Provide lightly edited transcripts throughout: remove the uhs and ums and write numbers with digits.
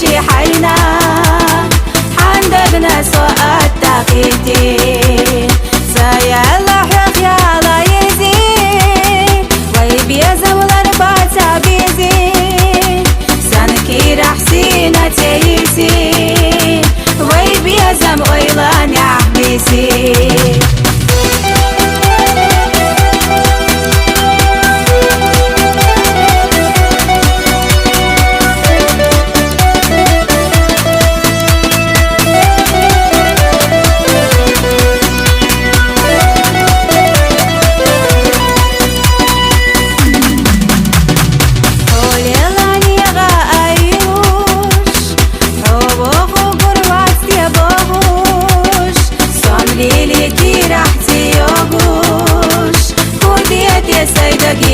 بيشي حينا حندقنا سوء التقيتين سيالله يا الله يزين ويبيزم الأربعة تعبيزين سنكي رحسينة تيسين ويبيزم ويلان يحبسين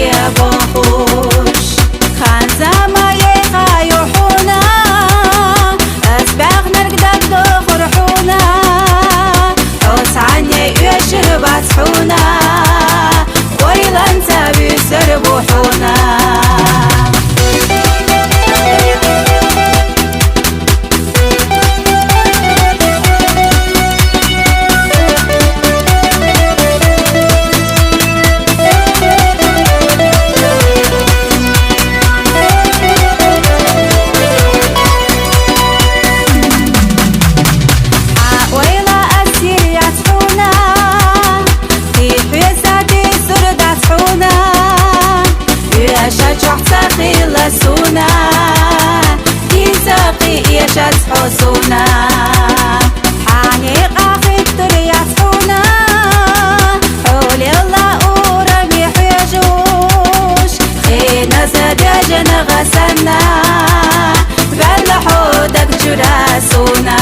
يا بوخوش خان زمايا يخايوحونا أسباغ نرقدك دو فرحونا عوس عني يشرب أسحونا ويلا انت بيسربوحونا سونا يساقي يشاس حسونا حانيق خطر يسحونا حول الله ورمي حيجوش خينا زداجن غسنا بل حودك جراسونا